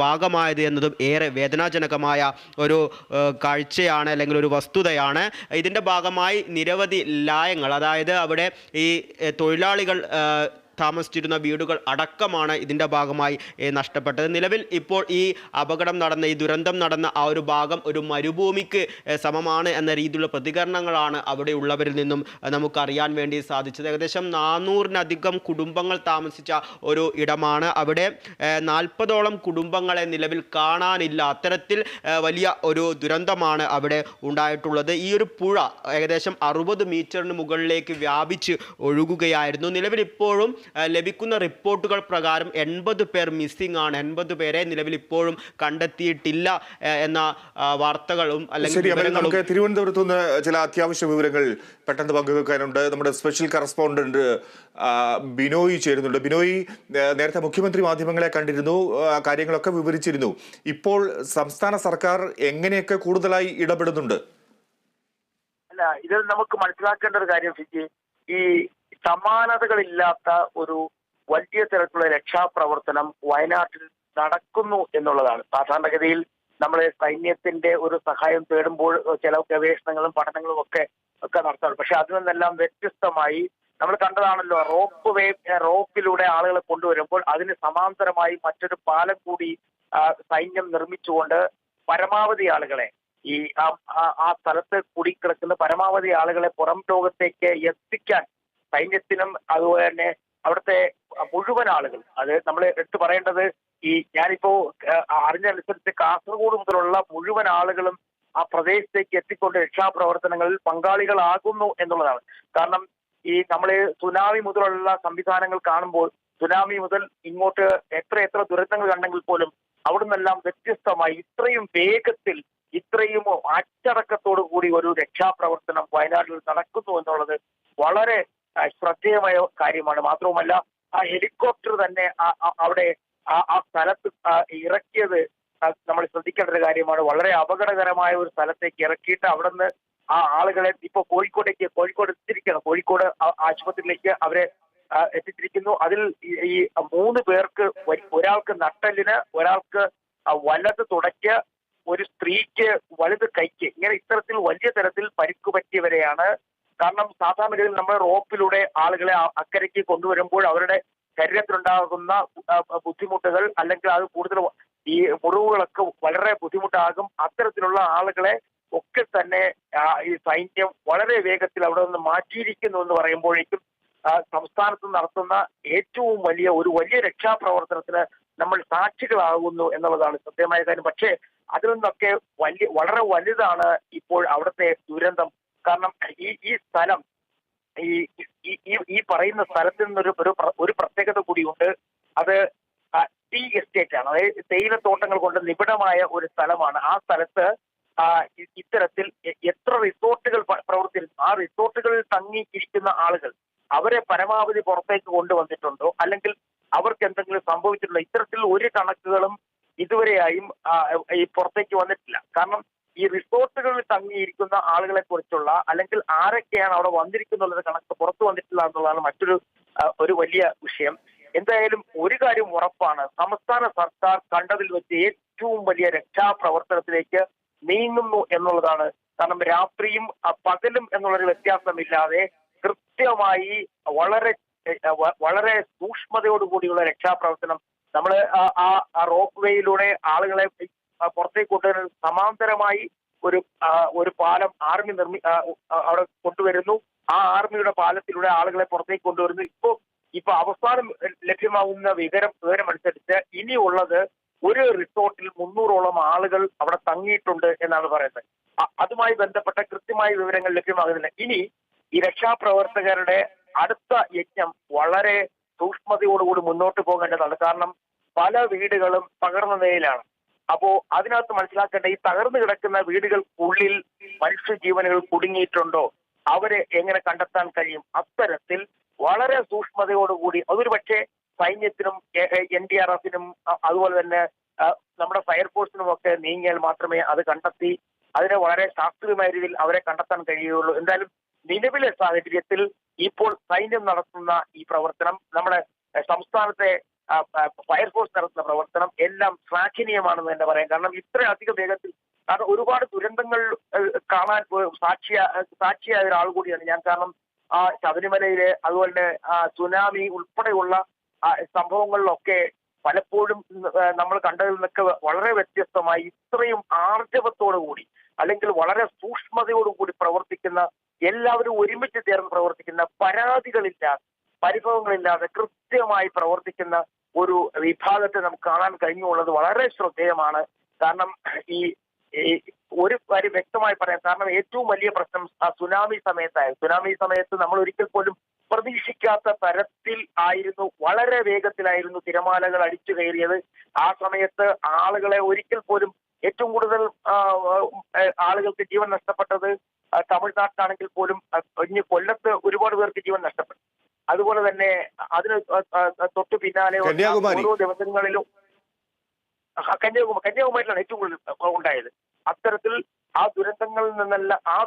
ഭാഗമായത് എന്നതും ഏറെ വേദനാജനകമായ ഒരു കാഴ്ചയാണ്, അല്ലെങ്കിൽ ഒരു വസ്തുതയാണ്. ഇതിൻ്റെ ഭാഗമായി നിരവധി ലായങ്ങൾ, അതായത് അവിടെ ഈ തൊഴിലാളികൾ താമസിച്ചിരുന്ന വീടുകൾ അടക്കമാണ് ഇതിൻ്റെ ഭാഗമായി നഷ്ടപ്പെട്ടത്. നിലവിൽ ഇപ്പോൾ ഈ അപകടം നടന്ന, ഈ ദുരന്തം നടന്ന ആ ഒരു ഭാഗം ഒരു മരുഭൂമിക്ക് സമമാണ് എന്ന രീതിയിലുള്ള പ്രതികരണങ്ങളാണ് അവിടെയുള്ളവരിൽ നിന്നും നമുക്കറിയാൻ വേണ്ടി സാധിച്ചത്. ഏകദേശം 400-ലധികം കുടുംബങ്ങൾ താമസിച്ച ഒരു ഇടമാണ്. അവിടെ 40ഓളം കുടുംബങ്ങളെ നിലവിൽ കാണാനില്ല. അത്തരത്തിൽ വലിയ ഒരു ദുരന്തമാണ് അവിടെ ഉണ്ടായിട്ടുള്ളത്. ഈ ഒരു പുഴ ഏകദേശം 60 മീറ്ററിന് മുകളിലേക്ക് വ്യാപിച്ച് ഒഴുകുകയായിരുന്നു. നിലവിൽ ഇപ്പോഴും ലഭിക്കുന്ന റിപ്പോർട്ടുകൾ പ്രകാരം 80 പേർ മിസ്സിംഗ് ആണ്. 80 പേരെ നിലവിൽ ഇപ്പോഴും കണ്ടെത്തിയിട്ടില്ല എന്ന വാർത്തകളും അല്ലെങ്കിൽ നമുക്ക് തിരുവനന്തപുരത്ത് നിന്ന് ചില അത്യാവശ്യ വിവരങ്ങൾ പെട്ടെന്ന് പങ്കുവെക്കാനുണ്ട്. നമ്മുടെ സ്പെഷ്യൽ കറസ്പോണ്ടന്റ് ബിനോയ് ചേരുന്നുണ്ട്. ബിനോയ്, നേരത്തെ മുഖ്യമന്ത്രി മാധ്യമങ്ങളെ കണ്ടിരുന്നു, കാര്യങ്ങളൊക്കെ വിവരിച്ചിരുന്നു. ഇപ്പോൾ സംസ്ഥാന സർക്കാർ എങ്ങനെയൊക്കെ കൂടുതലായി ഇടപെടുന്നുണ്ട്? അല്ല, ഇത് നമുക്ക് മനസ്സിലാക്കേണ്ട ഒരു കാര്യം ഫിജി, ഈ സമാനതകളില്ലാത്ത ഒരു വലിയ തരത്തിലുള്ള രക്ഷാപ്രവർത്തനം വയനാട്ടിൽ നടക്കുന്നു എന്നുള്ളതാണ്. സാധാരണഗതിയിൽ നമ്മൾ സൈന്യത്തിന്റെ ഒരു സഹായം തേടുമ്പോൾ ചില ഗവേഷണങ്ങളും പഠനങ്ങളും ഒക്കെ നടത്താറ്. പക്ഷെ അതിൽ നിന്നെല്ലാം വ്യത്യസ്തമായി നമ്മൾ കണ്ടതാണല്ലോ, റോപ്പിലൂടെ ആളുകളെ കൊണ്ടുവരുമ്പോൾ അതിന് സമാന്തരമായി മറ്റൊരു പാലം കൂടി സൈന്യം നിർമ്മിച്ചുകൊണ്ട് പരമാവധി ആളുകളെ, ഈ ആ സ്ഥലത്ത് കുടിക്കിടക്കുന്ന പരമാവധി ആളുകളെ പുറം ലോകത്തേക്ക് എത്തിക്കാൻ സൈന്യത്തിനും അതുപോലെ തന്നെ അവിടുത്തെ മുഴുവൻ ആളുകൾ, അത് നമ്മൾ എടുത്തു പറയേണ്ടത്, ഈ ഞാനിപ്പോ അറിഞ്ഞനുസരിച്ച് കാസർഗോഡ് മുതലുള്ള മുഴുവൻ ആളുകളും ആ പ്രദേശത്തേക്ക് എത്തിക്കൊണ്ട് രക്ഷാപ്രവർത്തനങ്ങളിൽ പങ്കാളികളാകുന്നു എന്നുള്ളതാണ്. കാരണം ഈ നമ്മൾ സുനാമി മുതലുള്ള സംവിധാനങ്ങൾ കാണുമ്പോൾ, സുനാമി മുതൽ ഇങ്ങോട്ട് എത്ര ദുരന്തങ്ങൾ കണ്ടെങ്കിൽ പോലും അവിടെ നിന്നെല്ലാം വ്യത്യസ്തമായി ഇത്രയും വേഗത്തിൽ, ഇത്രയും അച്ചടക്കത്തോടു കൂടി ഒരു രക്ഷാപ്രവർത്തനം വയനാട്ടിൽ നടക്കുന്നു എന്നുള്ളത് വളരെ ശ്രദ്ധേയമായ കാര്യമാണ്. മാത്രവുമല്ല, ആ ഹെലികോപ്റ്റർ തന്നെ അവിടെ ആ സ്ഥലത്ത് ഇറക്കിയത് നമ്മൾ ശ്രദ്ധിക്കേണ്ട ഒരു കാര്യമാണ്. വളരെ അപകടകരമായ ഒരു സ്ഥലത്തേക്ക് ഇറക്കിയിട്ട് അവിടെ നിന്ന് ആ ആളുകളെ ഇപ്പൊ കോഴിക്കോട് എത്തിച്ചിരിക്കണം. കോഴിക്കോട് ആശുപത്രിയിലേക്ക് അവരെ എത്തിച്ചിരിക്കുന്നു. അതിൽ ഈ 3 പേർക്ക്, ഒരാൾക്ക് നട്ടെല്ലിന്, ഒരാൾക്ക് വലത് തുടയ്ക്ക്, ഒരു സ്ത്രീക്ക് വലത് കൈക്ക്, ഇങ്ങനെ ഇത്തരത്തിൽ വലിയ തരത്തിൽ പരിക്ക് പറ്റിയവരെയാണ്. കാരണം സാധാരണഗതിയിൽ നമ്മൾ റോപ്പിലൂടെ ആളുകളെ അക്കരയ്ക്ക് കൊണ്ടുവരുമ്പോൾ അവരുടെ ശരീരത്തിലുണ്ടാകുന്ന ബുദ്ധിമുട്ടുകൾ, അല്ലെങ്കിൽ അത് കൂടുതൽ ഈ മുറിവുകളൊക്കെ വളരെ ബുദ്ധിമുട്ടാകും. അത്തരത്തിലുള്ള ആളുകളെ ഒക്കെ തന്നെ ഈ സൈന്യം വളരെ വേഗത്തിൽ അവിടെ നിന്ന് മാറ്റിയിരിക്കുന്നു എന്ന് പറയുമ്പോഴേക്കും സംസ്ഥാനത്ത് നടത്തുന്ന ഏറ്റവും വലിയ രക്ഷാപ്രവർത്തനത്തിന് നമ്മൾ സാക്ഷികളാകുന്നു എന്നുള്ളതാണ് സത്യമായ കാര്യം. പക്ഷേ അതിൽ നിന്നൊക്കെ വളരെ വലുതാണ് ഇപ്പോൾ അവിടുത്തെ ദുരന്തം. കാരണം ഈ സ്ഥലം, ഈ പറയുന്ന സ്ഥലത്തിൽ നിന്നൊരു ഒരു പ്രത്യേകത കൂടിയുണ്ട്. അത് ടീ എസ്റ്റേറ്റ് ആണ്, അതായത് തേയിലത്തോട്ടങ്ങൾ കൊണ്ട് നിബിഡമായ ഒരു സ്ഥലമാണ്. ആ സ്ഥലത്ത് ഇത്തരത്തിൽ എത്ര റിസോർട്ടുകൾ പ്രവർത്തിക്കുന്നു, ആ റിസോർട്ടുകളിൽ തങ്ങിയിരിക്കുന്ന ആളുകൾ അവരെ പരമാവധി പുറത്തേക്ക് കൊണ്ടുവന്നിട്ടുണ്ടോ, അല്ലെങ്കിൽ അവർക്ക് എന്തെങ്കിലും സംഭവിച്ചിട്ടുണ്ടോ, ഇത്തരത്തിൽ ഒരു കണക്കുകളും ഇതുവരെയായും ഈ പുറത്തേക്ക് വന്നിട്ടില്ല. കാരണം ഈ റിസോർട്ടുകളിൽ തങ്ങിയിരിക്കുന്ന ആളുകളെ കുറിച്ചുള്ള, അല്ലെങ്കിൽ ആരൊക്കെയാണ് അവിടെ വന്നിരിക്കുന്നുള്ള കണക്ക് പുറത്തു വന്നിട്ടില്ല എന്നുള്ളതാണ് ഒരു വലിയ വിഷയം. എന്തായാലും ഒരു കാര്യം ഉറപ്പാണ്, സംസ്ഥാന സർക്കാർ കണ്ടതിൽ വെച്ച് ഏറ്റവും വലിയ രക്ഷാപ്രവർത്തനത്തിലേക്ക് നീങ്ങുന്നു എന്നുള്ളതാണ്. കാരണം രാത്രിയും പകലും എന്നുള്ളൊരു വ്യത്യാസമില്ലാതെ കൃത്യമായി വളരെ സൂക്ഷ്മതയോടുകൂടിയുള്ള രക്ഷാപ്രവർത്തനം. നമ്മൾ ആ റോപ്പ് വേയിലൂടെ ആളുകളെ പുറത്തേക്ക് കൊണ്ടുവരുന്ന സമാന്തരമായി ഒരു പാലം ആർമി അവിടെ കൊണ്ടുവരുന്നു. ആ ആർമിയുടെ പാലത്തിലൂടെ ആളുകളെ പുറത്തേക്ക് കൊണ്ടുവരുന്നു. ഇപ്പൊ അവസാനം ലഭ്യമാകുന്ന വിവരമനുസരിച്ച് ഇനിയുള്ളത് ഒരു റിസോർട്ടിൽ 300ഓളം ആളുകൾ അവിടെ തങ്ങിയിട്ടുണ്ട് എന്നാണ് പറയുന്നത്. അതുമായി ബന്ധപ്പെട്ട കൃത്യമായ വിവരങ്ങൾ ലഭ്യമാകുന്നില്ല. ഇനി ഈ രക്ഷാപ്രവർത്തകരുടെ അടുത്ത യജ്ഞം വളരെ സൂക്ഷ്മതയോടുകൂടി മുന്നോട്ട് പോകേണ്ടതാണ്. കാരണം പല വീടുകളും തകർന്ന നിലയിലാണ്. അപ്പോ അതിനകത്ത് മനസ്സിലാക്കേണ്ട, ഈ തകർന്നു കിടക്കുന്ന വീടുകൾക്കുള്ളിൽ മനുഷ്യജീവനുകൾ കുടുങ്ങിയിട്ടുണ്ടോ, അവരെ എങ്ങനെ കണ്ടെത്താൻ കഴിയും? അത്തരത്തിൽ വളരെ സൂക്ഷ്മതയോടുകൂടി, അതൊരു പക്ഷേ സൈന്യത്തിനും NDRFിനും അതുപോലെ തന്നെ നമ്മുടെ ഫയർഫോഴ്സിനും ഒക്കെ നീങ്ങിയാൽ മാത്രമേ അത് കണ്ടെത്തി അതിനെ വളരെ ശാസ്ത്രീയമായ രീതിയിൽ അവരെ കണ്ടെത്താൻ കഴിയുകയുള്ളൂ. എന്തായാലും നിലവിലെ സാഹചര്യത്തിൽ ഇപ്പോൾ സൈന്യം നടത്തുന്ന ഈ പ്രവർത്തനം നമ്മുടെ സംസ്ഥാനത്തെ ഫയർഫോഴ്സ് നടത്തുന്ന പ്രവർത്തനം എല്ലാം ശ്ലാഘനീയമാണെന്ന് തന്നെ പറയാം. കാരണം ഇത്രയധികം വേഗത്തിൽ, കാരണം ഒരുപാട് ദുരന്തങ്ങൾ കാണാൻ സാക്ഷിയായ ഒരാൾ കൂടിയാണ് ഞാൻ. കാരണം ശബരിമലയിലെ അതുപോലെ തന്നെ സുനാമി ഉൾപ്പെടെയുള്ള സംഭവങ്ങളിലൊക്കെ പലപ്പോഴും നമ്മൾ കണ്ടതിൽ നിന്നൊക്കെ വളരെ വ്യത്യസ്തമായി ഇത്രയും ആർജവത്തോടു കൂടി അല്ലെങ്കിൽ വളരെ സൂക്ഷ്മതയോടുകൂടി പ്രവർത്തിക്കുന്ന, എല്ലാവരും ഒരുമിച്ച് ചേർന്ന് പ്രവർത്തിക്കുന്ന, പരാതികളില്ലാതെ പരിഭവങ്ങളില്ലാതെ കൃത്യമായി പ്രവർത്തിക്കുന്ന ഒരു വിഭാഗത്തെ നമുക്ക് കാണാൻ കഴിഞ്ഞുള്ളത് വളരെ ശ്രദ്ധേയമാണ്. കാരണം ഈ ഒരു കാര്യം വ്യക്തമായി പറയാം. കാരണം ഏറ്റവും വലിയ പ്രശ്നം സുനാമി സമയത്തായിരുന്നു. സുനാമി സമയത്ത് നമ്മൾ ഒരിക്കൽ പോലും പ്രതീക്ഷിക്കാത്ത തരത്തിൽ ആയിരുന്നു, വളരെ വേഗത്തിലായിരുന്നു തിരമാലകൾ അടിച്ചു കയറിയത്. ആ സമയത്ത് ആളുകളെ ഒരിക്കൽ പോലും ഏറ്റവും കൂടുതൽ ആളുകൾക്ക് ജീവൻ നഷ്ടപ്പെട്ടത് തമിഴ്നാട്ടിലാണെങ്കിൽ പോലും ഇനി കൊല്ലത്ത് ഒരുപാട് പേർക്ക് ജീവൻ നഷ്ടപ്പെട്ടു. അതുപോലെ തന്നെ അതിന് തൊട്ടു പിന്നാലെ ഓരോ ദിവസങ്ങളിലും കന്യാകുമാരിയിലാണ് ഏറ്റവും കൂടുതൽ ഉണ്ടായത്. അത്തരത്തിൽ ആ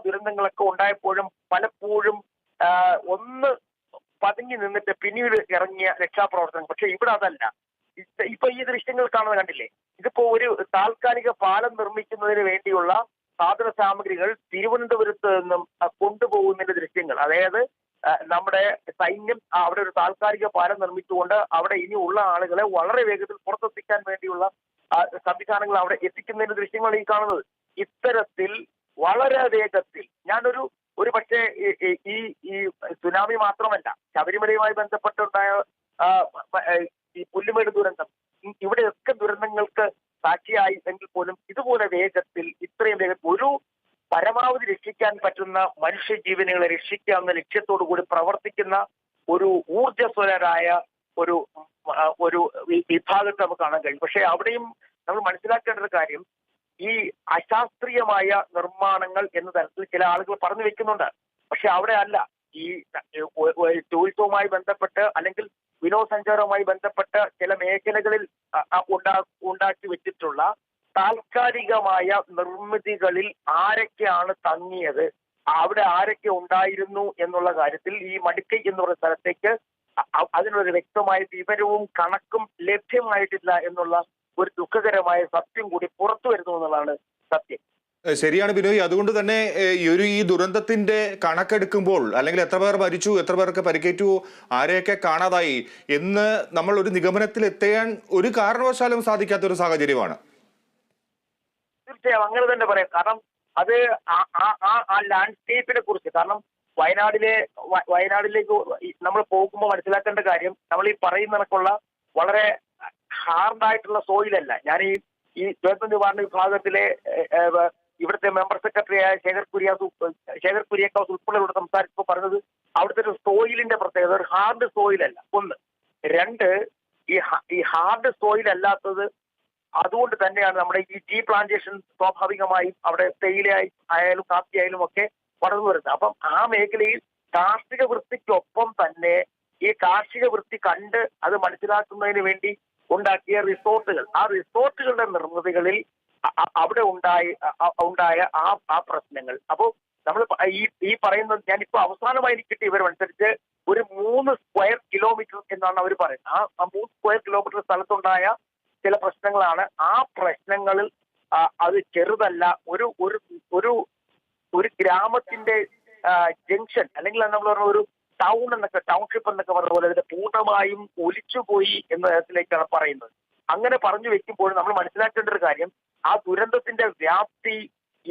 ദുരന്തങ്ങളൊക്കെ ഉണ്ടായപ്പോഴും പലപ്പോഴും ഒന്ന് പതുങ്ങി നിന്നിട്ട് പിന്നീട് ഇറങ്ങിയ രക്ഷാപ്രവർത്തനം. പക്ഷെ ഇവിടെ അതല്ല. ഇപ്പൊ ഈ ദൃശ്യങ്ങൾ കാണുന്നത് കണ്ടില്ലേ? ഇതിപ്പോ ഒരു താൽക്കാലിക പാലം നിർമ്മിക്കുന്നതിന് വേണ്ടിയുള്ള സാധന സാമഗ്രികൾ തിരുവനന്തപുരത്ത് നിന്നും കൊണ്ടുപോകുന്നതിന്റെ ദൃശ്യങ്ങൾ. അതായത് നമ്മുടെ സൈന്യം അവിടെ ഒരു താൽക്കാലിക പാലം നിർമ്മിച്ചുകൊണ്ട് അവിടെ ഇനിയുള്ള ആളുകളെ വളരെ വേഗത്തിൽ പുറത്തെത്തിക്കാൻ വേണ്ടിയുള്ള സംവിധാനങ്ങൾ അവിടെ എത്തിക്കുന്നതിന്റെ ദൃശ്യങ്ങൾ ഈ കാണുന്നത്. ഇത്തരത്തിൽ വളരെ വേഗത്തിൽ ഒരു പക്ഷേ ഈ സുനാമി മാത്രമല്ല, ശബരിമലയുമായി ബന്ധപ്പെട്ടുണ്ടായ ഈ പുല്ലുമേട് ദുരന്തം, ഇവിടെയൊക്കെ ദുരന്തങ്ങൾക്ക് സാക്ഷിയായി എങ്കിൽ പോലും ഇതുപോലെ വേഗത്തിൽ, ഇത്രയും വേഗത്തിൽ ഒരു പരമാവധി രക്ഷിക്കാൻ പറ്റുന്ന മനുഷ്യജീവനുകളെ രക്ഷിക്കുക എന്ന ലക്ഷ്യത്തോടു കൂടി പ്രവർത്തിക്കുന്ന ഒരു ഊർജ്ജസ്വലരായ ഒരു വിഭാഗത്തെ നമുക്ക് കാണാൻ കഴിയും. പക്ഷെ അവിടെയും നമ്മൾ മനസ്സിലാക്കേണ്ട ഒരു കാര്യം, ഈ അശാസ്ത്രീയമായ നിർമ്മാണങ്ങൾ എന്ന തരത്തിൽ ചില ആളുകൾ പറഞ്ഞു വെക്കുന്നുണ്ട്. പക്ഷെ അവിടെ അല്ല. ഈ ടൂറിസവുമായി ബന്ധപ്പെട്ട് അല്ലെങ്കിൽ വിനോദസഞ്ചാരവുമായി ബന്ധപ്പെട്ട് ചില മേഖലകളിൽ ഉണ്ടാക്കി വെച്ചിട്ടുള്ള താൽക്കാലികമായ നിർമ്മിതികളിൽ ആരൊക്കെയാണ് തങ്ങിയത്, അവിടെ ആരൊക്കെ ഉണ്ടായിരുന്നു എന്നുള്ള കാര്യത്തിൽ ഈ മടിക്കൈ എന്ന് പറയുന്ന സ്ഥലത്തേക്ക് അതിനൊരു വ്യക്തമായ വിവരവും കണക്കും ലഭ്യമായിട്ടില്ല എന്നുള്ള ഒരു ദുഃഖകരമായ സത്യം കൂടി പുറത്തു വരുന്നു എന്നുള്ളതാണ് സത്യം. ശരിയാണ് ബിനോയ്. അതുകൊണ്ട് തന്നെ ഈ ദുരന്തത്തിന്റെ കണക്കെടുക്കുമ്പോൾ, അല്ലെങ്കിൽ എത്ര പേർ മരിച്ചു, എത്ര പേർക്ക് പരിക്കേറ്റു, ആരെയൊക്കെ കാണാതായി എന്ന് നമ്മൾ ഒരു നിഗമനത്തിൽ എത്താൻ ഒരു കാരണവശാലും സാധിക്കാത്ത ഒരു സാഹചര്യമാണ്. തീർച്ചയായും അങ്ങനെ തന്നെ പറയാം. കാരണം അത് ആ ലാൻഡ്സ്കേപ്പിനെ കുറിച്ച്, കാരണം വയനാട്ടിലേക്ക് നമ്മൾ പോകുമ്പോൾ മനസ്സിലാക്കേണ്ട കാര്യം, നമ്മൾ ഈ പറയുന്നതിനൊക്കെയുള്ള വളരെ ഹാർഡായിട്ടുള്ള സോയിലല്ല. ഞാൻ ഈ ദുരന്ത നിവാരണ വിഭാഗത്തിലെ ഇവിടുത്തെ മെമ്പർ സെക്രട്ടറിയായ ശേഖർ കുര്യാക്കോസ് ഉൾപ്പെടെയോട് സംസാരിച്ചപ്പോൾ പറഞ്ഞത് അവിടുത്തെ ഒരു സോയിലിന്റെ പ്രത്യേകത ഒരു ഹാർഡ് സോയിലല്ല. ഒന്ന്. രണ്ട്, ഈ ഹാർഡ് സോയിൽ അല്ലാത്തത് അതുകൊണ്ട് തന്നെയാണ് നമ്മുടെ ഈ ടീ പ്ലാന്റേഷൻ സ്വാഭാവികമായും അവിടെ തേയിലയായാലും കാപ്പിയായാലും ഒക്കെ വളർന്നു വരുന്നത്. അപ്പം ആ മേഖലയിൽ കാർഷിക വൃത്തിക്കൊപ്പം തന്നെ ഈ കാർഷിക വൃത്തി കണ്ട് അത് മനസ്സിലാക്കുന്നതിന് വേണ്ടി ഉണ്ടാക്കിയ റിസോർട്ടുകൾ, ആ റിസോർട്ടുകളുടെ നിർമ്മിതികളിൽ അവിടെ ഉണ്ടായ ആ പ്രശ്നങ്ങൾ. അപ്പോൾ നമ്മൾ ഈ പറയുന്നത്, ഞാനിപ്പോ അവസാനമായി കിട്ടിയ വിവരമനുസരിച്ച് ഒരു 3 സ്ക്വയർ കിലോമീറ്റർ എന്നാണ് അവർ പറയുന്നത്. ആ 3 സ്ക്വയർ കിലോമീറ്റർ സ്ഥലത്തുണ്ടായ ചില പ്രശ്നങ്ങളാണ്. ആ പ്രശ്നങ്ങളിൽ അത് ചെറുതല്ല. ഒരു ഗ്രാമത്തിന്റെ ജംഗ്ഷൻ, അല്ലെങ്കിൽ നമ്മൾ പറഞ്ഞ ഒരു ടൗൺഷിപ്പ് എന്നൊക്കെ പറഞ്ഞ പോലെ അതിന്റെ പൂർണ്ണമായും ഒലിച്ചുപോയി എന്ന തരത്തിലേക്കാണ് പറയുന്നത്. അങ്ങനെ പറഞ്ഞു വെക്കുമ്പോൾ നമ്മൾ മനസ്സിലാക്കേണ്ട ഒരു കാര്യം, ആ ദുരന്തത്തിന്റെ വ്യാപ്തി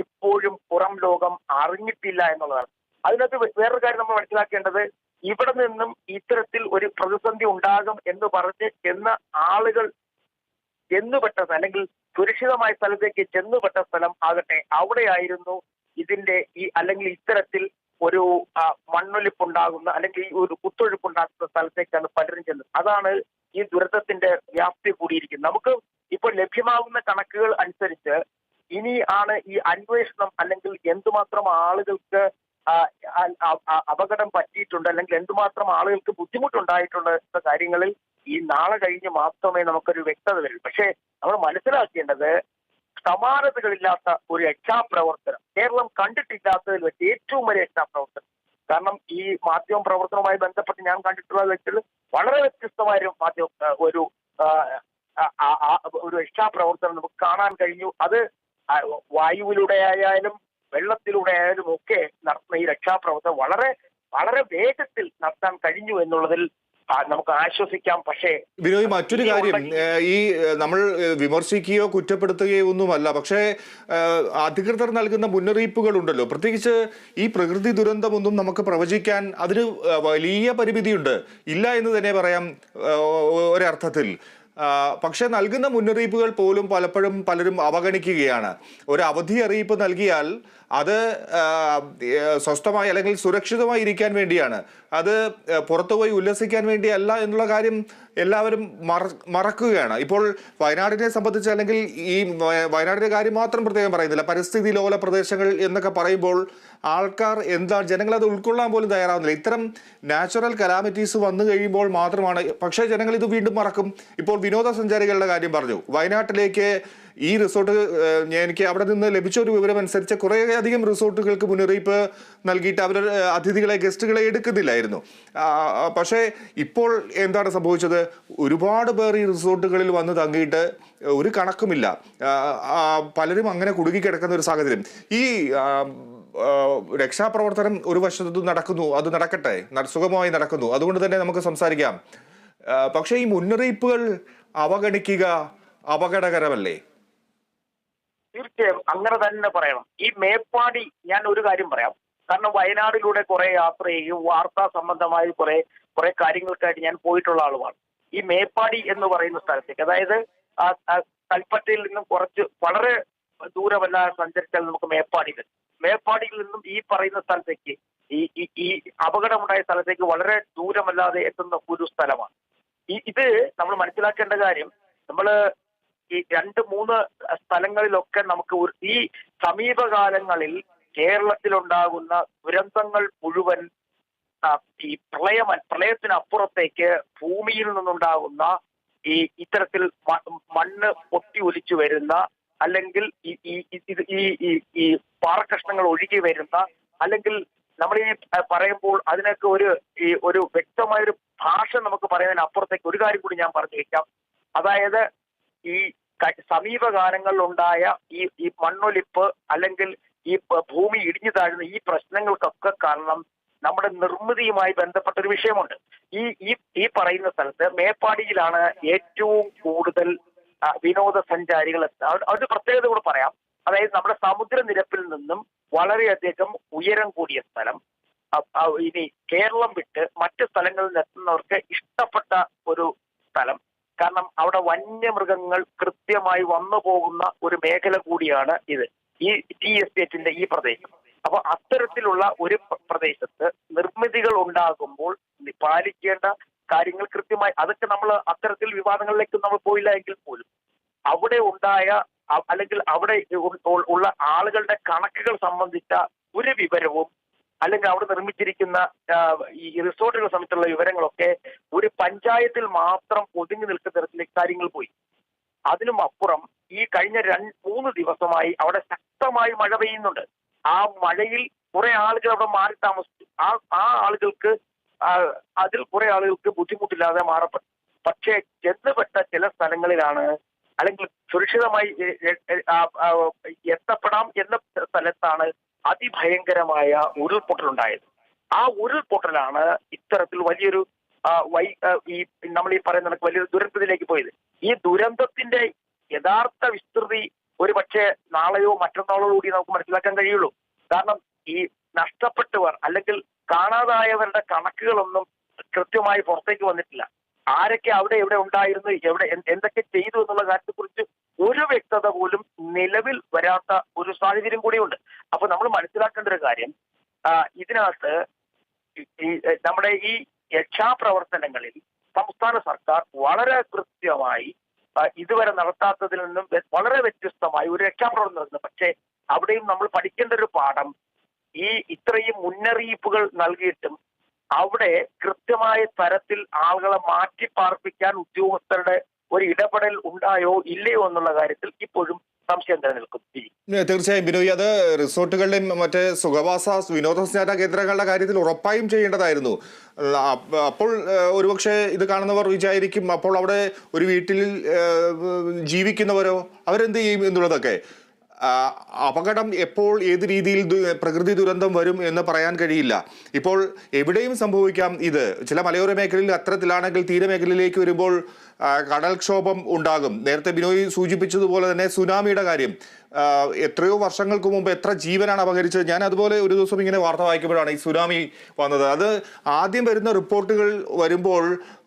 ഇപ്പോഴും പുറം ലോകം അറിഞ്ഞിട്ടില്ല എന്നുള്ളതാണ്. അതിനകത്ത് വേറൊരു കാര്യം നമ്മൾ മനസ്സിലാക്കേണ്ടത്, ഇവിടെ നിന്നും ഇത്തരത്തിൽ ഒരു പ്രതിസന്ധി ഉണ്ടാകും എന്ന് പറഞ്ഞ് ചെന്ന ആളുകൾ ചെന്നുപെട്ട അല്ലെങ്കിൽ സുരക്ഷിതമായ സ്ഥലത്തേക്ക് ചെന്നുപെട്ട സ്ഥലം ആകട്ടെ, അവിടെയായിരുന്നു ഇതിന്റെ അല്ലെങ്കിൽ ഇത്തരത്തിൽ ഒരു മണ്ണൊലിപ്പുണ്ടാകുന്ന അല്ലെങ്കിൽ ഒരു കുത്തൊഴുപ്പുണ്ടാക്കുന്ന സ്ഥലത്തേക്കാണ് പലരും ചെന്നത്. അതാണ് ഈ ദുരന്തത്തിന്റെ വ്യാപ്തി കൂടിയിരിക്കുന്നത്. നമുക്ക് ഇപ്പോൾ ലഭ്യമാകുന്ന കണക്കുകൾ അനുസരിച്ച് ഇനി ആണ് ഈ അന്വേഷണം, അല്ലെങ്കിൽ എന്തുമാത്രം ആളുകൾക്ക് അപകടം പറ്റിയിട്ടുണ്ട്, അല്ലെങ്കിൽ എന്തുമാത്രം ആളുകൾക്ക് ബുദ്ധിമുട്ടുണ്ടായിട്ടുണ്ട് എന്ന കാര്യങ്ങളിൽ ഈ നാളെ കഴിഞ്ഞ് മാത്രമേ നമുക്കൊരു വ്യക്തത വരൂ. പക്ഷേ നമ്മൾ മനസ്സിലാക്കേണ്ടത്, സമാനതകളില്ലാത്ത ഒരു രക്ഷാപ്രവർത്തനം കേരളം കണ്ടിട്ടില്ലാത്തതിൽ വെച്ച് ഏറ്റവും വലിയ രക്ഷാപ്രവർത്തനം. കാരണം ഈ മാധ്യമ പ്രവർത്തനവുമായി ബന്ധപ്പെട്ട് ഞാൻ കണ്ടിട്ടുള്ള വ്യക്തികൾ വളരെ വ്യത്യസ്തമായ ഒരു ആ, ഒരു രക്ഷാപ്രവർത്തനം നമുക്ക് കാണാൻ കഴിഞ്ഞു. അത് വായുവിലൂടെ ആയാലും വെള്ളത്തിലൂടെ ആയാലും ഒക്കെ നടത്തുന്ന ഈ രക്ഷാപ്രവർത്തനം വളരെ വളരെ വേഗത്തിൽ നടത്താൻ കഴിഞ്ഞു എന്നുള്ളതിൽ നമുക്ക് ആശ്വസിക്കാം. പക്ഷേ ബിനോയ്, മറ്റൊരു കാര്യം, ഈ നമ്മൾ വിമർശിക്കുകയോ കുറ്റപ്പെടുത്തുകയോ ഒന്നുമല്ല, പക്ഷേ അധികൃതർ നൽകുന്ന മുന്നറിയിപ്പുകൾ ഉണ്ടല്ലോ, പ്രത്യേകിച്ച് ഈ പ്രകൃതി ദുരന്തമൊന്നും നമുക്ക് പ്രവചിക്കാൻ അതിന് വലിയ പരിമിതിയുണ്ട്, ഇല്ല എന്ന് തന്നെ പറയാം ഒരർത്ഥത്തിൽ. പക്ഷെ നൽകുന്ന മുന്നറിയിപ്പുകൾ പോലും പലപ്പോഴും പലരും അവഗണിക്കുകയാണ്. ഒരു അവധി അറിയിപ്പ് നൽകിയാൽ അത് സ്വസ്ഥമായി അല്ലെങ്കിൽ സുരക്ഷിതമായി ഇരിക്കാൻ വേണ്ടിയാണ്, അത് പുറത്തുപോയി ഉല്ലസിക്കാൻ വേണ്ടിയല്ല എന്നുള്ള കാര്യം എല്ലാവരും മറക്കുകയാണ്. ഇപ്പോൾ വയനാടിനെ സംബന്ധിച്ച്, അല്ലെങ്കിൽ ഈ വയനാടിന്റെ കാര്യം മാത്രം പ്രത്യേകം പറയുന്നില്ല, പരിസ്ഥിതി ലോല പ്രദേശങ്ങൾ എന്നൊക്കെ പറയുമ്പോൾ ആൾക്കാർ എന്താണ്, ജനങ്ങൾ അത് ഉൾക്കൊള്ളാൻ പോലും തയ്യാറാവുന്നില്ല. ഇത്തരം നാച്ചുറൽ കലാമിറ്റീസ് വന്നു കഴിയുമ്പോൾ മാത്രമാണ്, പക്ഷേ ജനങ്ങൾ ഇത് വീണ്ടും മറക്കും. ഇപ്പോൾ വിനോദസഞ്ചാരികളുടെ കാര്യം പറഞ്ഞു. വയനാട്ടിലേക്ക് ഈ റിസോർട്ട്, എനിക്ക് അവിടെ നിന്ന് ലഭിച്ച ഒരു വിവരം അനുസരിച്ച് കുറേയധികം റിസോർട്ടുകൾക്ക് മുന്നറിയിപ്പ് നൽകിയിട്ട് അവർ അതിഥികളെ, ഗസ്റ്റുകളെ എടുക്കുന്നില്ലായിരുന്നു. പക്ഷേ ഇപ്പോൾ എന്താണ് സംഭവിച്ചത്? ഒരുപാട് പേർ ഈ റിസോർട്ടുകളിൽ വന്ന് തങ്ങിയിട്ട് ഒരു കണക്കുമില്ല. പലരും അങ്ങനെ കുടുങ്ങിക്കിടക്കുന്ന ഒരു സാഹചര്യം. ഈ രക്ഷാപ്രവർത്തനം ഒരു വശത്ത് നടക്കുന്നു, അത് നടക്കട്ടെ, സുഗമമായി നടക്കുന്നു, അതുകൊണ്ട് തന്നെ നമുക്ക് സംസാരിക്കാം. പക്ഷേ ഈ മുന്നറിയിപ്പുകൾ അവഗണിക്കുക അപകടകരമല്ലേ? തീർച്ചയായും അങ്ങനെ തന്നെ പറയണം. ഈ മേപ്പാടി, ഞാൻ ഒരു കാര്യം പറയാം, കാരണം വയനാടിലൂടെ കുറെ യാത്ര ചെയ്യും, വാർത്താ സംബന്ധമായ കുറെ കാര്യങ്ങൾക്കായിട്ട് ഞാൻ പോയിട്ടുള്ള ആളുമാണ്. ഈ മേപ്പാടി എന്ന് പറയുന്ന സ്ഥലത്തേക്ക്, അതായത് കൽപ്പറ്റയിൽ നിന്നും കുറച്ച് വളരെ ദൂരമല്ല സഞ്ചരിച്ചാൽ നമുക്ക് മേപ്പാടിയിൽ നിന്നും ഈ പറയുന്ന സ്ഥലത്തേക്ക്, ഈ അപകടമുണ്ടായ സ്ഥലത്തേക്ക് വളരെ ദൂരമല്ലാതെ എത്തുന്ന ഒരു സ്ഥലമാണ്. ഇത് നമ്മൾ മനസ്സിലാക്കേണ്ട കാര്യം, നമ്മള് ഈ 2-3 സ്ഥലങ്ങളിലൊക്കെ നമുക്ക് ഈ സമീപകാലങ്ങളിൽ കേരളത്തിലുണ്ടാകുന്ന ദുരന്തങ്ങൾ മുഴുവൻ ഈ പ്രളയത്തിനപ്പുറത്തേക്ക് ഭൂമിയിൽ നിന്നുണ്ടാകുന്ന ഈ ഇത്തരത്തിൽ മണ്ണ് പൊട്ടി ഒലിച്ചു വരുന്ന, അല്ലെങ്കിൽ ഈ പാറക്കഷ്ണങ്ങൾ ഒഴുകി വരുന്ന, അല്ലെങ്കിൽ നമ്മൾ ഈ പറയുമ്പോൾ അതിനൊക്കെ ഒരു വ്യക്തമായൊരു ഭാഷ നമുക്ക് പറയുന്നതിനപ്പുറത്തേക്ക് ഒരു കാര്യം കൂടി ഞാൻ പറഞ്ഞു വയ്ക്കാം. അതായത് ഈ സമീപകാലങ്ങളിലുണ്ടായ ഈ മണ്ണൊലിപ്പ്, അല്ലെങ്കിൽ ഈ ഭൂമി ഇടിഞ്ഞു താഴുന്ന ഈ പ്രശ്നങ്ങൾക്കൊക്കെ കാരണം നമ്മുടെ നിർമ്മിതിയുമായി ബന്ധപ്പെട്ട ഒരു വിഷയമുണ്ട്. ഈ പറയുന്ന സ്ഥലത്ത് മേപ്പാടിയിലാണ് ഏറ്റവും കൂടുതൽ വിനോദസഞ്ചാരികൾ എത്തുന്നത്. ഒരു പ്രത്യേകത കൂടെ പറയാം. അതായത് നമ്മുടെ സമുദ്രനിരപ്പിൽ നിന്നും വളരെയധികം ഉയരം കൂടിയ സ്ഥലം. ഇനി കേരളം വിട്ട് മറ്റ് സ്ഥലങ്ങളിൽ നിന്ന് എത്തുന്നവർക്ക് ഇഷ്ടപ്പെട്ട ഒരു സ്ഥലം. കാരണം അവിടെ വന്യമൃഗങ്ങൾ കൃത്യമായി വന്നു പോകുന്ന ഒരു മേഖല കൂടിയാണ് ഇത്, ഈ ടീ എസ്റ്റേറ്റിന്റെ ഈ പ്രദേശം. അപ്പൊ അത്തരത്തിലുള്ള ഒരു പ്രദേശത്ത് നിർമ്മിതികൾ ഉണ്ടാകുമ്പോൾ പാലിക്കേണ്ട കാര്യങ്ങൾ കൃത്യമായി, അതൊക്കെ നമ്മൾ അത്തരത്തിൽ വിവാദങ്ങളിലേക്ക് നമ്മൾ പോയില്ല എങ്കിൽ പോലും അവിടെ ഉണ്ടായ, അല്ലെങ്കിൽ അവിടെ ഉള്ള ആളുകളുടെ കണക്കുകൾ സംബന്ധിച്ച ഒരു വിവരവും, അല്ലെങ്കിൽ അവിടെ നിർമ്മിച്ചിരിക്കുന്ന ഈ റിസോർട്ടുകളെ സംബന്ധിച്ചുള്ള വിവരങ്ങളൊക്കെ ഒരു പഞ്ചായത്തിൽ മാത്രം ഒതുങ്ങി നിൽക്കുന്ന തരത്തിലേക്ക് കാര്യങ്ങൾ പോയി. അതിനും അപ്പുറം ഈ കഴിഞ്ഞ 2-3 ദിവസമായി അവിടെ ശക്തമായി മഴ പെയ്യുന്നുണ്ട്. ആ മഴയിൽ കുറെ ആളുകൾ അവിടെ മാറി താമസിച്ചു. ആ ആളുകൾക്ക്, അതിൽ കുറെ ആളുകൾക്ക് ബുദ്ധിമുട്ടില്ലാതെ മാറപ്പെട്ടു. പക്ഷേ ചെന്നുപെട്ട ചില സ്ഥലങ്ങളിലാണ്, അല്ലെങ്കിൽ സുരക്ഷിതമായി എത്തപ്പെടാം എന്ന സ്ഥലത്താണ് അതിഭയങ്കരമായ ഉരുൾപൊട്ടലുണ്ടായത്. ആ ഉരുൾപൊട്ടലാണ് ഇത്തരത്തിൽ വലിയൊരു ഈ നമ്മൾ ഈ പറയുന്ന വലിയൊരു ദുരന്തത്തിലേക്ക് പോയത്. ഈ ദുരന്തത്തിന്റെ യഥാർത്ഥ വിസ്തൃതി ഒരു പക്ഷേ നാളെയോ മറ്റന്നാളോ കൂടി നമുക്ക് മനസ്സിലാക്കാൻ കഴിയുള്ളൂ. കാരണം ഈ നഷ്ടപ്പെട്ടവർ അല്ലെങ്കിൽ കാണാതായവരുടെ കണക്കുകളൊന്നും കൃത്യമായി പുറത്തേക്ക് വന്നിട്ടില്ല. ആരൊക്കെ അവിടെ എവിടെ ഉണ്ടായിരുന്നു, എന്തൊക്കെ ചെയ്തു എന്നുള്ള കാര്യത്തെക്കുറിച്ച് ഒരു വ്യക്തത പോലും നിലവിൽ വരാത്ത ഒരു സാഹചര്യം കൂടിയുണ്ട്. അപ്പൊ നമ്മൾ മനസ്സിലാക്കേണ്ട ഒരു കാര്യം, ഇതിനകത്ത് നമ്മുടെ ഈ രക്ഷാപ്രവർത്തനങ്ങളിൽ സംസ്ഥാന സർക്കാർ വളരെ കൃത്യമായി ഇതുവരെ നടത്താത്തതിൽ നിന്നും വളരെ വ്യത്യസ്തമായി ഒരു രക്ഷാപ്രവർത്തനം നടത്തുന്നു. പക്ഷേ അവിടെയും നമ്മൾ പഠിക്കേണ്ട ഒരു പാഠം, ഈ ഇത്രയും മുന്നറിയിപ്പുകൾ നൽകിയിട്ടും അവിടെ കൃത്യമായ തരത്തിൽ ആളുകളെ മാറ്റിപ്പാർപ്പിക്കാൻ ഉദ്യോഗസ്ഥരുടെ ഒരു ഇടപെടൽ ഉണ്ടായോ ഇല്ലയോ എന്നുള്ള കാര്യത്തിൽ ഇപ്പോഴും സംശയം നിലനിൽക്കും. തീർച്ചയായും ബിനോയ്, അത് റിസോർട്ടുകളുടെയും മറ്റ് സുഖവാസ വിനോദസഞ്ചാര കേന്ദ്രങ്ങളുടെ കാര്യത്തിൽ ഉറപ്പായും ചെയ്യേണ്ടതായിരുന്നു. അപ്പോൾ ഒരുപക്ഷെ ഇത് കാണുന്നവർ വിചാരിക്കും, അപ്പോൾ അവിടെ ഒരു വീട്ടിൽ ജീവിക്കുന്നവരോ അവരെന്ത് ചെയ്യും എന്നുള്ളതൊക്കെ. അപകടം എപ്പോൾ ഏത് രീതിയിൽ പ്രകൃതി ദുരന്തം വരും എന്ന് പറയാൻ കഴിയില്ല. ഇപ്പോൾ എവിടെയും സംഭവിക്കാം. ഇത് ചില മലയോര മേഖലയിൽ അത്തരത്തിലാണെങ്കിൽ തീരമേഖലയിലേക്ക് വരുമ്പോൾ കടൽക്ഷോഭം ഉണ്ടാകും. നേരത്തെ ബിനോയ് സൂചിപ്പിച്ചതുപോലെ തന്നെ സുനാമിയുടെ കാര്യം, എത്രയോ വർഷങ്ങൾക്ക് മുമ്പ് എത്ര ജീവനാണ് അപഹരിച്ചത്. ഞാൻ അതുപോലെ ഒരു ദിവസം ഇങ്ങനെ വാർത്ത വായിക്കുമ്പോഴാണ് ഈ സുനാമി വന്നത്. അത് ആദ്യം വരുന്ന റിപ്പോർട്ടുകൾ വരുമ്പോൾ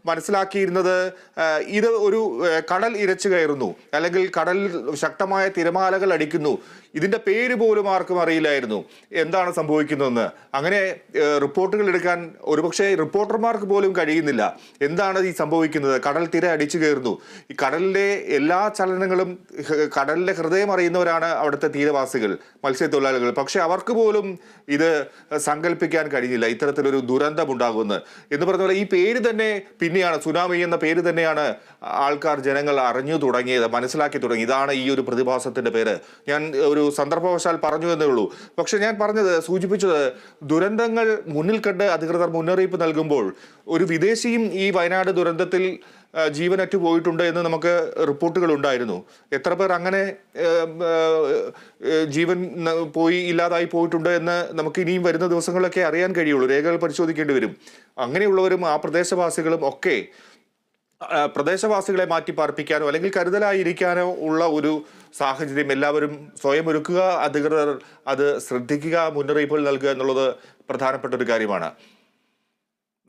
മനസ്സിലാക്കിയിരുന്നത് ഇത് ഒരു കടൽ ഇരച്ചു കയറുന്നു, അല്ലെങ്കിൽ കടലിൽ ശക്തമായ തിരമാലകൾ അടിക്കുന്നു. ഇതിന്റെ പേര് പോലും ആർക്കും അറിയില്ലായിരുന്നു എന്താണ് സംഭവിക്കുന്നതെന്ന്. അങ്ങനെ റിപ്പോർട്ടുകൾ എടുക്കാൻ ഒരുപക്ഷെ റിപ്പോർട്ടർമാർക്ക് പോലും കഴിയുന്നില്ല. എന്താണ് ഈ സംഭവിക്കുന്നത്? കടൽ തിര അടിച്ചു കയറുന്നു. ഈ കടലിലെ എല്ലാ ചലനങ്ങളും, കടലിലെ ഹൃദയം അറിയുന്നവരാണ് അവിടുത്തെ തീരവാസികൾ, മത്സ്യത്തൊഴിലാളികൾ. പക്ഷെ അവർക്ക് പോലും ഇത് സങ്കല്പിക്കാൻ കഴിഞ്ഞില്ല ഇത്തരത്തിലൊരു ദുരന്തം ഉണ്ടാകുമെന്ന്. എന്ന് പറഞ്ഞ പോലെ ഈ പേര് തന്നെ പിന്നെയാണ്, സുനാമി എന്ന പേര് തന്നെയാണ് ആൾക്കാർ, ജനങ്ങൾ അറിഞ്ഞു തുടങ്ങിയത്, മനസ്സിലാക്കി തുടങ്ങി. ഇതാണ് ഈ ഒരു പ്രതിഭാസത്തിന്റെ പേര്. ഞാൻ ഒരു സന്ദർഭവശാൽ പറഞ്ഞു എന്നേ ഉള്ളൂ. പക്ഷെ ഞാൻ സൂചിപ്പിച്ചത് ദുരന്തങ്ങൾ മുന്നിൽ കണ്ട് അധികൃതർ മുന്നറിയിപ്പ് നൽകുമ്പോൾ, ഒരു വിദേശിയും ഈ വയനാട് ദുരന്തത്തിൽ ജീവനറ്റു പോയിട്ടുണ്ട് എന്ന് നമുക്ക് റിപ്പോർട്ടുകൾ ഉണ്ടായിരുന്നു. എത്ര പേർ അങ്ങനെ ജീവൻ പോയി ഇല്ലാതായി പോയിട്ടുണ്ട് എന്ന് നമുക്ക് ഇനിയും വരുന്ന ദിവസങ്ങളിലൊക്കെ അറിയാൻ കഴിയുള്ളൂ. രേഖകൾ പരിശോധിക്കേണ്ടി വരും. അങ്ങനെയുള്ളവരും ആ പ്രദേശവാസികളും ഒക്കെ പ്രദേശവാസികളെ മാറ്റി പാർപ്പിക്കാനോ അല്ലെങ്കിൽ കരുതലായിരിക്കാനോ ഉള്ള ഒരു സാഹചര്യം എല്ലാവരും സ്വയം ഒരുക്കുക. അധികൃതർ അത് ശ്രദ്ധിക്കുക, മുന്നറിയിപ്പുകൾ നൽകുക എന്നുള്ളത് പ്രധാനപ്പെട്ട ഒരു കാര്യമാണ്.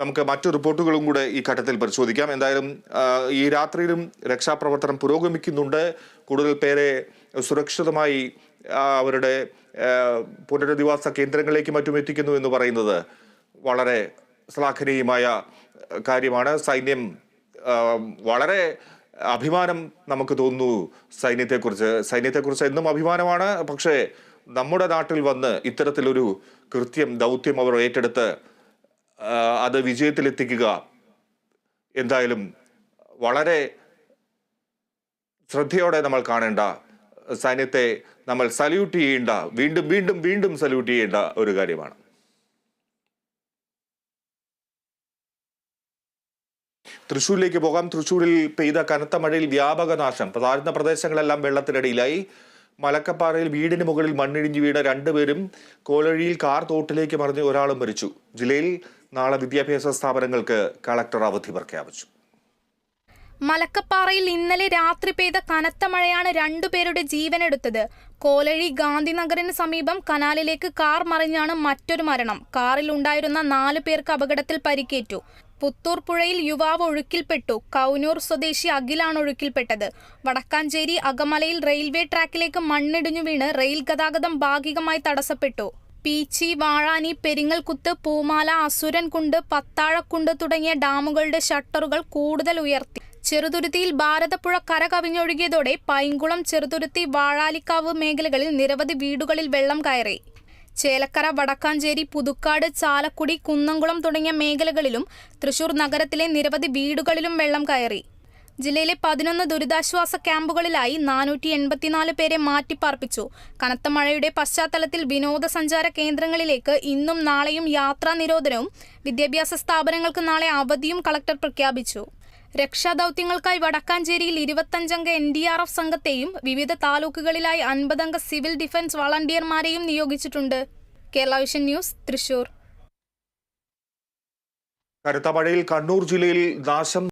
നമുക്ക് മറ്റു റിപ്പോർട്ടുകളും കൂടെ ഈ ഘട്ടത്തിൽ പരിശോധിക്കാം. എന്തായാലും ഈ രാത്രിയിലും രക്ഷാപ്രവർത്തനം പുരോഗമിക്കുന്നുണ്ട്. കൂടുതൽ പേരെ സുരക്ഷിതമായി അവരുടെ പുനരധിവാസ കേന്ദ്രങ്ങളിലേക്ക് മറ്റും എത്തിക്കുന്നു എന്ന് പറയുന്നത് വളരെ ശ്ലാഘനീയമായ കാര്യമാണ്. വളരെ അഭിമാനം നമുക്ക് തോന്നുന്നു സൈന്യത്തെക്കുറിച്ച് എന്നും അഭിമാനമാണ്. പക്ഷേ നമ്മുടെ നാട്ടിൽ വന്ന് ഇത്തരത്തിലൊരു ദൗത്യം അവർ ഏറ്റെടുത്ത് അത് വിജയത്തിലെത്തിക്കുക എന്തായാലും വളരെ ശ്രദ്ധയോടെ നമ്മൾ കാണേണ്ട, സൈന്യത്തെ നമ്മൾ സല്യൂട്ട് ചെയ്യേണ്ട, വീണ്ടും സല്യൂട്ട് ചെയ്യേണ്ട ഒരു കാര്യമാണ്. തൃശ്ശൂരിലേക്ക് പോകാം. തൃശ്ശൂരിൽ പെയ്ത കനത്ത മഴയിൽ വ്യാപക നാശം. താഴ്ന്ന പ്രദേശങ്ങളെല്ലാം വെള്ളത്തിനടിയിലായി. മലക്കപ്പാറയിൽ വീടിന് മുകളിൽ മണ്ണിടിഞ്ഞു വീണ 2 പേരും, കോലഴിയിൽ കാർ തോട്ടിലേക്ക് മറിഞ്ഞ് ഒരാളും മരിച്ചു. ജില്ലയിൽ നാളെ വിദ്യാഭ്യാസ സ്ഥാപനങ്ങൾക്ക് കളക്ടർ അവധി പ്രഖ്യാപിച്ചു. മലക്കപ്പാറയിൽ ഇന്നലെ രാത്രി പെയ്ത കനത്ത മഴയാണ് 2 പേരുടെ ജീവനെടുത്തത്. കോലഴി ഗാന്ധിനഗറിന് സമീപം കനാലിലേക്ക് കാർ മറിഞ്ഞാണ് മറ്റൊരു മരണം. കാറിൽ ഉണ്ടായിരുന്ന 4 പേർക്ക് അപകടത്തിൽ പരിക്കേറ്റു. പുത്തൂർ പുഴയിൽ യുവാവ് ഒഴുക്കിൽപ്പെട്ടു. കൗനൂർ സ്വദേശി അഖിലാണ് ഒഴുക്കിൽപ്പെട്ടത്. വടക്കാഞ്ചേരി അകമലയിൽ റെയിൽവേ ട്രാക്കിലേക്ക് മണ്ണിടിഞ്ഞു വീണ് റെയിൽ ഗതാഗതം ഭാഗികമായി തടസ്സപ്പെട്ടു. പീച്ചി, വാഴാനി, പെരിങ്ങൽകുത്ത്, പൂമാല, അസുരൻകുണ്ട്, പത്താഴക്കുണ്ട് തുടങ്ങിയ ഡാമുകളുടെ ഷട്ടറുകൾ കൂടുതൽ ഉയർത്തി. ചെറുതുരുത്തിയിൽ ഭാരതപ്പുഴ കര കവിഞ്ഞൊഴുകിയതോടെ പൈങ്കുളം, ചെറുതുരുത്തി, വാഴാലിക്കാവ് മേഖലകളിൽ നിരവധി വീടുകളിൽ വെള്ളം കയറി. ചേലക്കര, വടക്കാഞ്ചേരി, പുതുക്കാട്, ചാലക്കുടി, കുന്നംകുളം തുടങ്ങിയ മേഖലകളിലും തൃശൂർ നഗരത്തിലെ നിരവധി വീടുകളിലും വെള്ളം കയറി. ജില്ലയിലെ 11 ദുരിതാശ്വാസ ക്യാമ്പുകളിലായി 484 പേരെ മാറ്റിപ്പാർപ്പിച്ചു. കനത്ത മഴയുടെ പശ്ചാത്തലത്തിൽ വിനോദസഞ്ചാര കേന്ദ്രങ്ങളിലേക്ക് ഇന്നും നാളെയും യാത്രാ നിരോധനവും വിദ്യാഭ്യാസ സ്ഥാപനങ്ങൾക്ക് നാളെ അവധിയും കളക്ടർ പ്രഖ്യാപിച്ചു. രക്ഷാദൌത്യങ്ങൾക്കായി വടക്കാഞ്ചേരിയിൽ 25-അംഗ NDRF സംഘത്തെയും വിവിധ താലൂക്കുകളിലായി 50-അംഗ സിവിൽ ഡിഫൻസ് വളണ്ടിയർമാരെയും നിയോഗിച്ചിട്ടുണ്ട്. Kerala vision news, Thrissur. കനത്ത മഴയിൽ കണ്ണൂർ ജില്ലയിൽ നാശം